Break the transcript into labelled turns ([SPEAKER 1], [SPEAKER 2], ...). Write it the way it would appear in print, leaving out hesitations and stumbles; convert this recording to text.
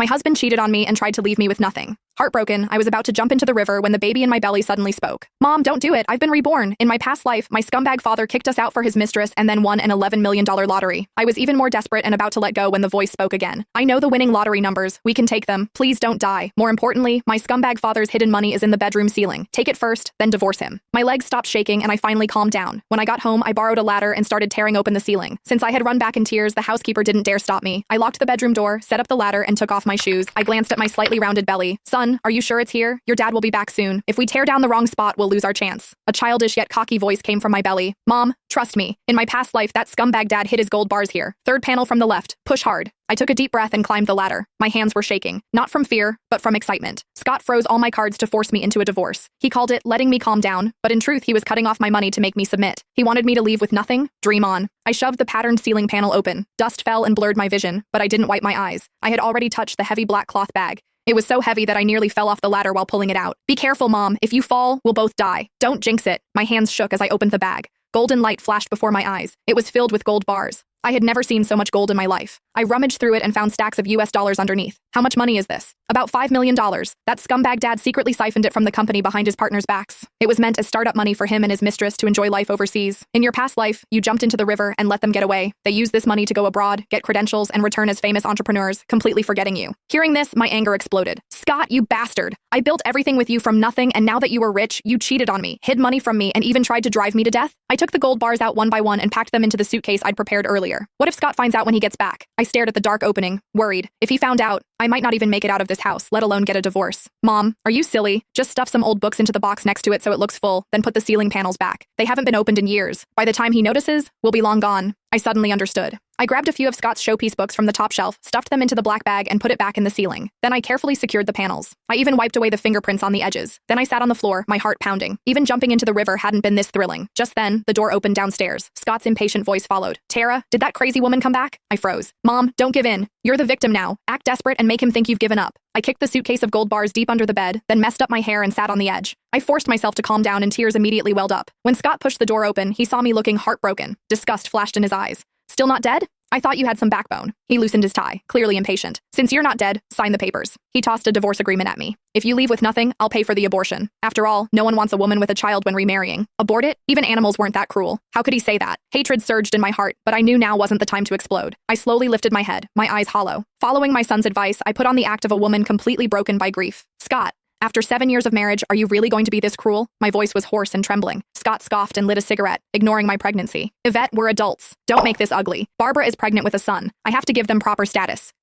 [SPEAKER 1] My husband cheated on me and tried to leave me with nothing. Heartbroken, I was about to jump into the river when the baby in my belly suddenly spoke. Mom, don't do it. I've been reborn. In my past life, my scumbag father kicked us out for his mistress and then won an $11 million lottery. I was even more desperate and about to let go when the voice spoke again. I know the winning lottery numbers. We can take them. Please don't die. More importantly, my scumbag father's hidden money is in the bedroom ceiling. Take it first, then divorce him. My legs stopped shaking and I finally calmed down. When I got home, I borrowed a ladder and started tearing open the ceiling. Since I had run back in tears, the housekeeper didn't dare stop me. I locked the bedroom door, set up the ladder, and took off my shoes. I glanced at my slightly rounded belly. Son, are you sure it's here? Your dad will be back soon. If we tear down the wrong spot, we'll lose our chance. A childish yet cocky voice came from my belly. Mom, trust me. In my past life, that scumbag dad hid his gold bars here. Third panel from the left. Push hard. I took a deep breath and climbed the ladder. My hands were shaking, not from fear, but from excitement. Scott froze all my cards to force me into a divorce. He called it letting me calm down, but in truth, he was cutting off my money to make me submit. He wanted me to leave with nothing. Dream on. I shoved the patterned ceiling panel open. Dust fell and blurred my vision, but I didn't wipe my eyes. I had already touched the heavy black cloth bag. It was so heavy that I nearly fell off the ladder while pulling it out. Be careful, Mom. If you fall, we'll both die. Don't jinx it. My hands shook as I opened the bag. Golden light flashed before my eyes. It was filled with gold bars. I had never seen so much gold in my life. I rummaged through it and found stacks of US dollars underneath. How much money is this? About $5 million. That scumbag dad secretly siphoned it from the company behind his partner's backs. It was meant as startup money for him and his mistress to enjoy life overseas. In your past life, you jumped into the river and let them get away. They used this money to go abroad, get credentials, and return as famous entrepreneurs, completely forgetting you. Hearing this, my anger exploded. Scott, you bastard. I built everything with you from nothing, and now that you were rich, you cheated on me, hid money from me, and even tried to drive me to death? I took the gold bars out one by one and packed them into the suitcase I'd prepared earlier. What if Scott finds out when he gets back? I stared at the dark opening, worried. If he found out, I might not even make it out of this house, let alone get a divorce. Mom, are you silly? Just stuff some old books into the box next to it so it looks full, then put the ceiling panels back. They haven't been opened in years. By the time he notices, we'll be long gone. I suddenly understood. I grabbed a few of Scott's showpiece books from the top shelf, stuffed them into the black bag, and put it back in the ceiling. Then I carefully secured the panels. I even wiped away the fingerprints on the edges. Then I sat on the floor, my heart pounding. Even jumping into the river hadn't been this thrilling. Just then, the door opened downstairs. Scott's impatient voice followed. Tara, did that crazy woman come back? I froze. Mom, don't give in. You're the victim now. Act desperate and make him think you've given up. I kicked the suitcase of gold bars deep under the bed, then messed up my hair and sat on the edge. I forced myself to calm down and tears immediately welled up. When Scott pushed the door open, he saw me looking heartbroken. Disgust flashed in his eyes. Still not dead? I thought you had some backbone. He loosened his tie, clearly impatient. Since you're not dead, sign the papers. He tossed a divorce agreement at me. If you leave with nothing, I'll pay for the abortion. After all, no one wants a woman with a child when remarrying. Abort it? Even animals weren't that cruel. How could he say that? Hatred surged in my heart, but I knew now wasn't the time to explode. I slowly lifted my head, my eyes hollow. Following my son's advice, I put on the act of a woman completely broken by grief. Scott, after 7 years of marriage, are you really going to be this cruel? My voice was hoarse and trembling. Scott scoffed and lit a cigarette, ignoring my pregnancy. Yvette, we're adults. Don't make this ugly. Barbara is pregnant with a son. I have to give them proper status.